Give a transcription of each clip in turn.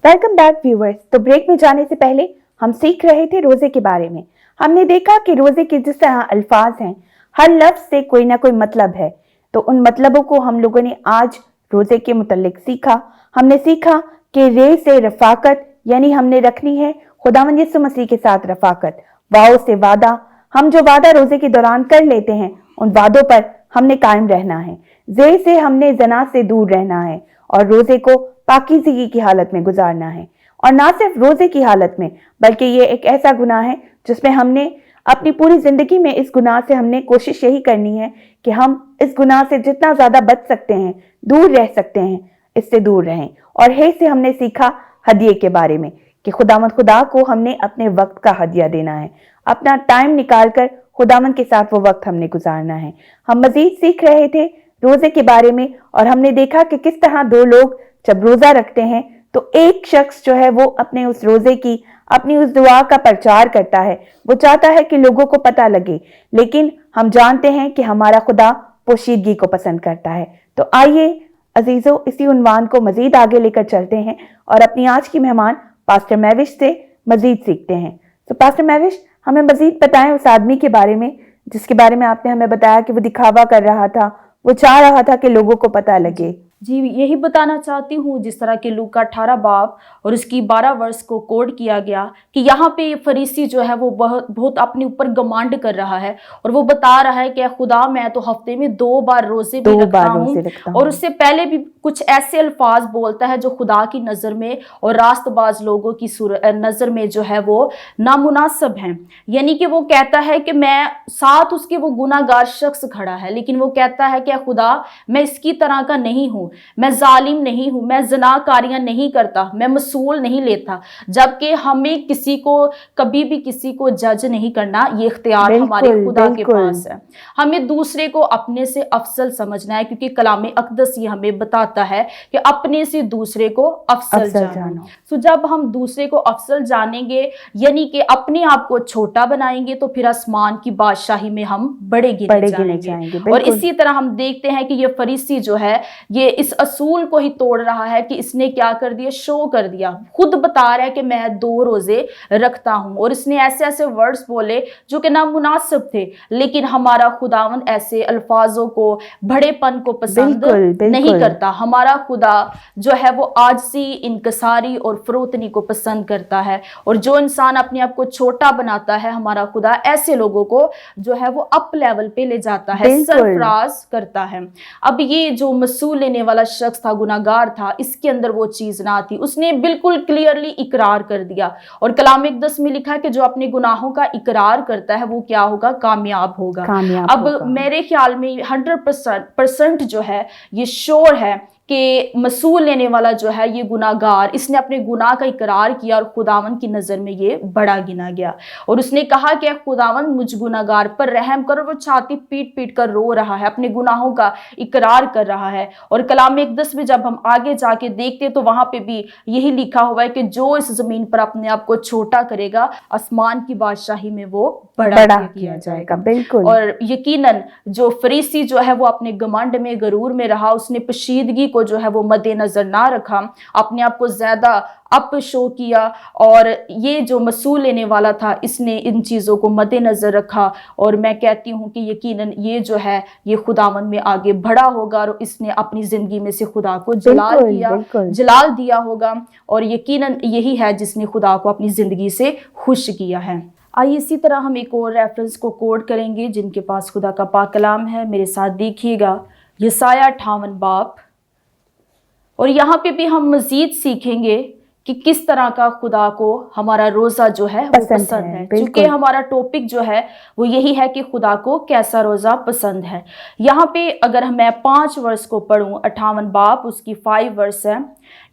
Welcome back viewers. तो break में जाने से पहले हम सीख रहे थे रोजे के बारे में। हमने देखा कि रोजे के जिस तरह अल्फाज हैं, हर लफ्ज से कोई ना कोई मतलब है। तो उन मतलबों को हम लोगों ने आज रोजे के मुतल्लिक सीखा। हमने सीखा कि रे से रफाकत, यानी हमने रखनी है खुदावंद यीशु मसीह के साथ रफाकत। वाओ से वादा, हम जो वादा रोजे के दौरान कर लेते हैं उन वादों पर हमने कायम रहना है। जे से हमने जना से दूर रहना है और रोजे को पाकीज़गी की हालत में गुजारना है। और ना सिर्फ रोजे की हालत में, बल्कि ये एक ऐसा गुनाह है जिसमें हमने अपनी पूरी जिंदगी में इस गुनाह से हमने कोशिश यही करनी है कि हम इस गुनाह से जितना ज्यादा बच सकते हैं, दूर रह सकते हैं, इससे दूर रहें। और हे से हमने सीखा हदिये के बारे में कि खुदावंद खुदा को हमने अपने वक्त का हदिया देना है, अपना टाइम निकाल कर खुदावंद के साथ वो वक्त हमने गुजारना है। हम मजीद सीख रहे थे रोजे के बारे में और हमने देखा कि किस तरह दो लोग जब रोजा रखते हैं तो एक शख्स जो है वो अपने उस रोजे की, अपनी उस दुआ का प्रचार करता है। वो चाहता है कि लोगों को पता लगे, लेकिन हम जानते हैं कि हमारा खुदा पोशीदगी को पसंद करता है। तो आइए अजीजों, इसी उन्वान को मजीद आगे लेकर चलते हैं और अपनी आज की मेहमान पास्टर महविश से मजीद सीखते हैं। तो पास्टर महविश, हमें मजीद बताएं उस आदमी के बारे में जिसके बारे में आपने हमें बताया कि वो दिखावा कर रहा था, वो चाह रहा था कि लोगों को पता लगे। जी, यही बताना चाहती हूँ, जिस तरह के लूका 18 बाब और उसकी 12 वर्ष को कोड किया गया कि यहाँ पे फरीसी जो है वो बहुत अपने ऊपर घमंड कर रहा है और वो बता रहा है कि खुदा मैं तो हफ्ते में 2 बार रोजे भी रखता हूँ, और उससे पहले भी कुछ ऐसे अल्फाज बोलता है जो खुदा की नज़र में और रास्तबाज लोगों की नज़र में जो है वो नामुनासिब हैं। यानी कि वो कहता है कि मैं साथ उसके वो गुनाहगार शख्स खड़ा है, लेकिन वो कहता है कि खुदा मैं इसकी तरह का नहीं हूँ, मैं जालिम नहीं हूं, मैं ज़नाकारियां नहीं करता, मैं मसूल नहीं लेता। जबकि हमें किसी को कभी भी किसी को जज नहीं करना, ये इख्तियार हमारे खुदा के पास है। हमें दूसरे को अपने से अफसल समझना है, क्योंकि कलाम अक़दस ये हमें बताता है कि अपने से दूसरे को अफसल जानो। तो जब हम दूसरे को अफसल जानेंगे, यानी कि अपने आप को छोटा बनाएंगे, तो फिर आसमान की बादशाही में हम बड़े गिने जाएंगे। और इसी तरह हम देखते हैं कि ये फरीसी जो है ये इस असूल को ही तोड़ रहा है कि इसने क्या कर दिया, शो कर दिया। खुद बता रहा है कि मैं 2 रोजे रखता हूं, और इसने ऐसे ऐसे वर्ड्स बोले जो कि नामुनासिब थे। लेकिन हमारा खुदावंद ऐसे अल्फाजों को, बड़ेपन को पसंद नहीं करता। हमारा खुदा जो है वो आजिज़ी, इनकसारी और फरोतनी को पसंद करता है। और जो इंसान अपने आप को छोटा बनाता है, हमारा खुदा ऐसे लोगों को जो है वो अप लेवल पे ले जाता है, सरफराज करता है। अब ये जो मसूल लेने वाला शख्स था, गुनाहगार था, इसके अंदर वो चीज ना थी। उसने बिल्कुल क्लियरली इकरार कर दिया, और कलाम अक़दस में लिखा है कि जो अपने गुनाहों का इकरार करता है वो क्या होगा, कामयाब होगा। अब मेरे ख्याल में 100% जो है ये श्योर है कि मसूल लेने वाला जो है ये गुनाहगार, इसने अपने गुनाह का इकरार किया और खुदावंद की नज़र में ये बड़ा गिना गया। और उसने कहा कि खुदावंद मुझ गुनाहगार पर रहम करो। वो छाती पीट पीट कर रो रहा है, अपने गुनाहों का इकरार कर रहा है। और कलाम अक़दस में जब हम आगे जाके देखते तो वहां पे भी यही लिखा हुआ है कि जो इस जमीन पर अपने आप को छोटा करेगा, आसमान की बादशाही में वो बड़ा किया जाएगा। बिल्कुल। और यकीनन जो फरीसी जो है वो अपने घमंड में, गरूर में रहा, उसने पोशीदगी को जो है वो मद्देनजर ना रखा, अपने आप को ज्यादा अप शो किया। और ये जो मसूल लेने वाला था, इसने इन चीज़ों को मद्देनजर रखा। और मैं कहती हूँ कि यकीनन ये जो है ये खुदावंद में आगे बढ़ा होगा, और इसने अपनी ज़िंदगी में से खुदा को जलाल दिया होगा। और यकीनन यही है जिसने खुदा को अपनी ज़िंदगी से खुश किया है। आइए इसी तरह हम एक और रेफरेंस को कोड करेंगे जिनके पास खुदा का पाक कलाम है। मेरे साथ देखिएगा यसाया 58 बाब, और यहाँ पे भी हम मजीद सीखेंगे कि किस तरह का खुदा को हमारा रोज़ा जो है वो पसंद है। क्योंकि हमारा टॉपिक जो है वो यही है कि खुदा को कैसा रोज़ा पसंद है। यहाँ पे अगर मैं 5 वर्ष को पढ़ूँ, 58 बाब उसकी 5 वर्ष है,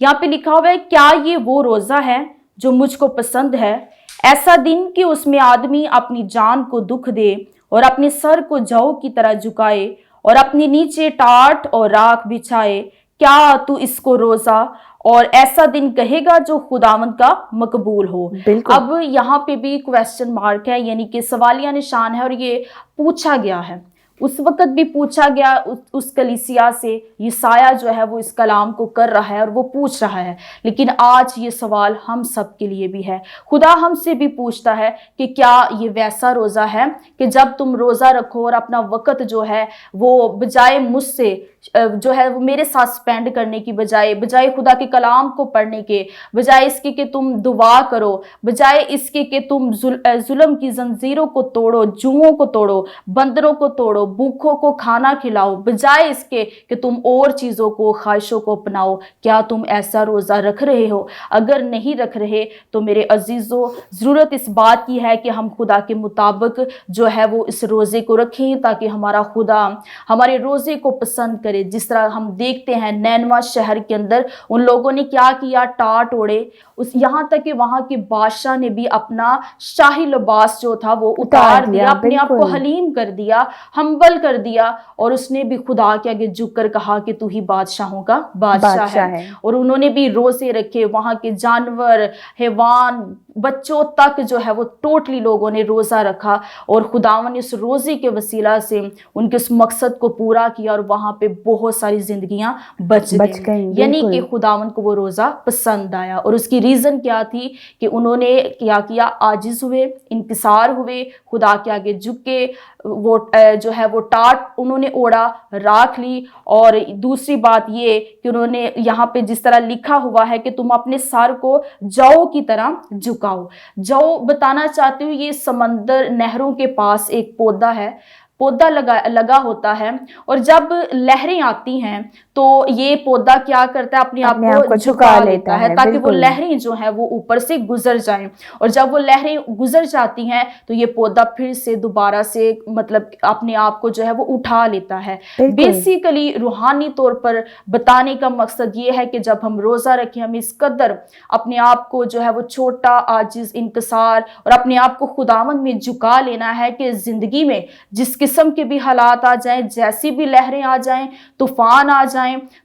यहाँ पे लिखा हुआ है, क्या ये वो रोज़ा है जो मुझको पसंद है, ऐसा दिन कि उसमें आदमी अपनी जान को दुख दे और अपने सर को जौ की तरह झुकाए और अपने नीचे टाट और राख बिछाए। क्या तू इसको रोज़ा और ऐसा दिन कहेगा जो खुदावंद का मकबूल हो। अब यहाँ पे भी क्वेश्चन मार्क है, यानी कि सवालिया निशान है, और ये पूछा गया है। उस वक्त भी पूछा गया उस कलीसिया से, यशायाह जो है वो इस कलाम को कर रहा है और वो पूछ रहा है। लेकिन आज ये सवाल हम सब के लिए भी है। खुदा हमसे भी पूछता है कि क्या ये वैसा रोज़ा है कि जब तुम रोज़ा रखो और अपना वक्त जो है वो बजाय मुझसे जो है वो मेरे साथ स्पेंड करने की बजाय खुदा के कलाम को पढ़ने के, बजाय इसके कि तुम दुआ करो, बजाय इसके कि तुम जुल्म की जंजीरों को तोड़ो, जुओं को तोड़ो, बंदरों को तोड़ो, भूखों को खाना खिलाओ, बजाय इसके कि तुम और चीज़ों को, ख्वाहिशों को अपनाओ, क्या तुम ऐसा रोज़ा रख रहे हो? अगर नहीं रख रहे तो मेरे अजीज़ों, ज़रूरत इस बात की है कि हम खुदा के मुताबिक जो है वो इस रोज़े को रखें, ताकि हमारा खुदा हमारे रोज़े को पसंद करे। जिस तरह हम देखते हैं नैनवा शहर के अंदर उन लोगों ने क्या किया, टाट ओढ़े, उस यहाँ तक कि वहाँ के बादशाह ने भी अपना शाही लिबास जो था वो उतार दिया, अपने आप को हलीम कर दिया, हम्बल कर दिया, और उसने भी खुदा के आगे झुककर कहा कि तू ही बादशाहों का बादशाह है। और उन्होंने भी रोजे रखे, वहाँ के जानवर, हैवान, बच्चों तक जो है वो टोटली लोगों ने रोज़ा रखा, और खुदावन ने उस रोज़े के वसीला से उनके उस मकसद को पूरा किया, और वहाँ पे बहुत सारी जिंदगियां बच गई। यानी कि खुदावन को वो रोज़ा पसंद आया। और उसकी रीज़न क्या थी कि उन्होंने क्या किया, आजिज हुए, इंकिसार हुए, खुदा के आगे झुके, वो जो है वो टाट उन्होंने ओढ़ा, राख ली। और दूसरी बात ये कि उन्होंने यहाँ पे जिस तरह लिखा हुआ है कि तुम अपने सर को जौ की तरह झुकाओ। जौ बताना चाहती हूँ, ये समंदर नहरों के पास एक पौधा है, पौधा लगा होता है, और जब लहरें आती हैं तो ये पौधा क्या करता है, अपने आप को झुका लेता है ताकि वो लहरें जो हैं वो ऊपर से गुजर जाएं। और जब वो लहरें गुजर जाती हैं तो ये पौधा फिर से दोबारा से मतलब अपने आप को जो है वो उठा लेता है। बेसिकली रूहानी तौर पर बताने का मकसद ये है कि जब हम रोज़ा रखें, हम इस कदर अपने आप को जो है वो छोटा, आजिज, इंकिसार और अपने आप को खुदावंद में झुका लेना है कि जिंदगी में जिस किस्म के भी हालात आ जाएं, जैसी भी लहरें आ जाएं, तूफान आ जाएं,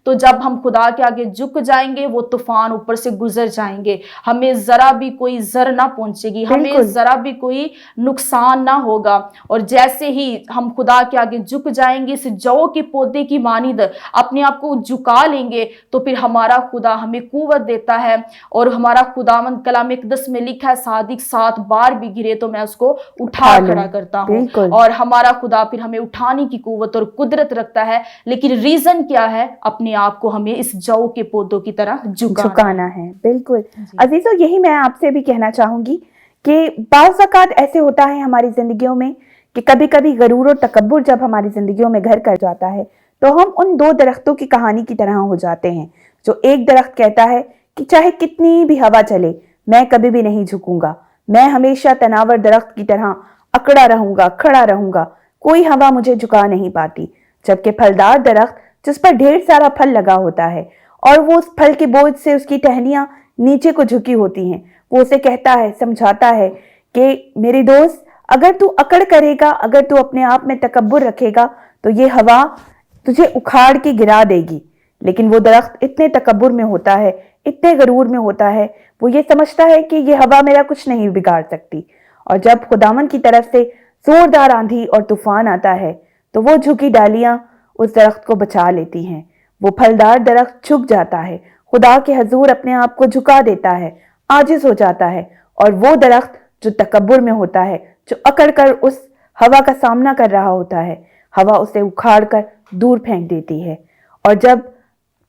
तो जब हम खुदा के आगे झुक जाएंगे वो तूफान ऊपर से गुजर जाएंगे, हमें जरा भी कोई जर ना पहुंचेगी, हमें जरा भी कोई नुकसान ना होगा। और जैसे ही हम खुदा के आगे झुक जाएंगे, इस जौ के पौधे की मानिद अपने आप को झुका लेंगे, तो फिर हमारा खुदा हमें कुव्वत देता है। और हमारा खुदावंद कलाम इक़दस में लिखा है, सादिक 7 बार भी गिरे तो मैं उसको उठा खड़ा करता हूँ। और हमारा खुदा फिर हमें उठाने की कुव्वत और कुदरत रखता है। लेकिन रीजन क्या है, अपने आप को हमें इस जौ के पौधों की तरह झुकाना है। बिल्कुल अजीजों, यही मैं आपसे भी कहना चाहूंगी कि बाज़ औक़ात ऐसे होता है हमारी जिंदगियों में कि कभी कभी गरूर और तकब्बुर जब हमारी जिंदगियों में घर कर जाता है तो हम उन 2 दरख्तों की कहानी की तरह हो जाते हैं। जो एक दरख्त कहता है कि चाहे कितनी भी हवा चले मैं कभी भी नहीं झुकूंगा, मैं हमेशा तनावर दरख्त की तरह अकड़ा रहूंगा, खड़ा रहूंगा, कोई हवा मुझे झुका नहीं पाती। जबकि फलदार दरख्त जिस पर ढेर सारा फल लगा होता है और वो उस फल के बोझ से उसकी टहनियां नीचे को झुकी होती हैं, वो उसे कहता है, समझाता है कि मेरे दोस्त, अगर तू अकड़ करेगा, अगर तू अपने आप में तकब्बुर रखेगा तो ये हवा तुझे उखाड़ के गिरा देगी। लेकिन वो दरख्त इतने तकब्बुर में होता है, इतने गरूर में होता है, वो ये समझता है कि ये हवा मेरा कुछ नहीं बिगाड़ सकती। और जब खुदावन की तरफ से जोरदार आंधी और तूफान आता है तो वो झुकी डालियां उस दरख्त को बचा लेती हैं। वो फलदार दरख्त झुक जाता है, खुदा के हजूर अपने आप को झुका देता है, आजिज हो जाता है। और वो दरख्त जो तकब्बुर में होता है, जो अकड़ कर उस हवा का सामना कर रहा होता है, हवा उसे उखाड़ कर दूर फेंक देती है। और जब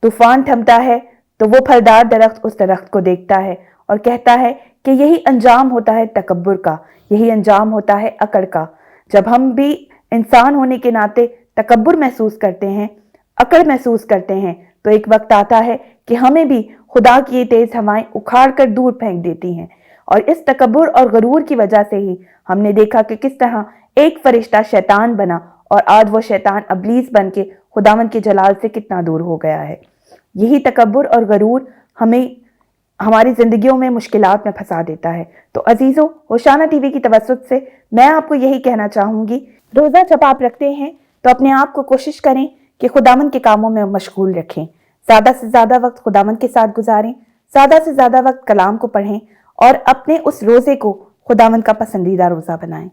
तूफान थमता है तो वो फलदार दरख्त उस दरख्त को देखता है और कहता है कि यही अंजाम होता है तकब्बुर का, यही अंजाम होता है अकड़ का। जब हम भी इंसान होने के नाते तकब्बुर महसूस करते हैं, अकड़ महसूस करते हैं, तो एक वक्त आता है कि हमें भी खुदा की ये तेज हवाएं उखाड़ कर दूर फेंक देती हैं। और इस तकब्बुर और गरूर की वजह से ही हमने देखा कि किस तरह एक फरिश्ता शैतान बना और आज वो शैतान अबलीस बन के खुदावंद के जलाल से कितना दूर हो गया है। यही तकब्बुर और गरूर हमें हमारी जिंदगियों में मुश्किलात में फंसा देता है। तो अजीजों, होशाना टीवी की तवज्जुह से मैं आपको यही कहना चाहूंगी, रोज़ा जब आप रखते हैं तो अपने आप को कोशिश करें कि खुदावंद के कामों में मशगूल रखें। ज़्यादा से ज़्यादा वक्त खुदावंद के साथ गुजारें, ज़्यादा से ज़्यादा वक्त कलाम को पढ़ें और अपने उस रोज़े को खुदावंद का पसंदीदा रोज़ा बनाएं।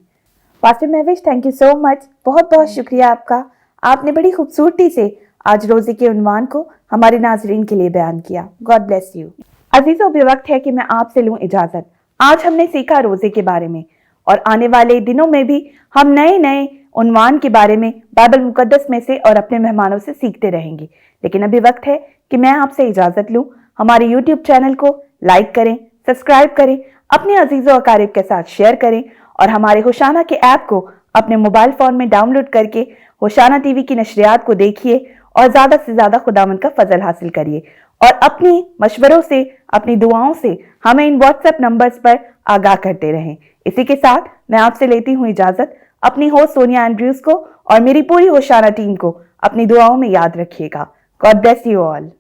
Pastor Mahwish, thank you so much, बहुत बहुत शुक्रिया आपका। आपने बड़ी खूबसूरती से आज रोजे के उन्वान को हमारे नाजरीन के लिए बयान किया। God bless you. अजीजों, अब वक्त है कि मैं आपसे लूं इजाजत। आज हमने सीखा रोजे के बारे में और आने वाले दिनों में भी हम नए नए उन्वान के बारे में बाइबल मुकद्दस में से और अपने मेहमानों से सीखते रहेंगे। लेकिन अभी वक्त है कि मैं आपसे इजाजत लूं। हमारे यूट्यूब चैनल को लाइक करें, सब्सक्राइब करें, अपने अजीजों अकारिब के साथ शेयर करें और हमारे होशाना के ऐप को अपने मोबाइल फोन में डाउनलोड करके होशाना टीवी की नशरियात को देखिए और ज्यादा से ज्यादा खुदावंद का फजल हासिल करिए और अपनी मशवरों से, अपनी दुआओं से हमें इन व्हाट्सएप नंबर्स पर आगाह करते रहें। इसी के साथ मैं आपसे लेती हूँ इजाजत। अपनी होस्ट सोनिया एंड्रयूज को और मेरी पूरी होशाना टीम को अपनी दुआओं में याद रखिएगा। God bless you all.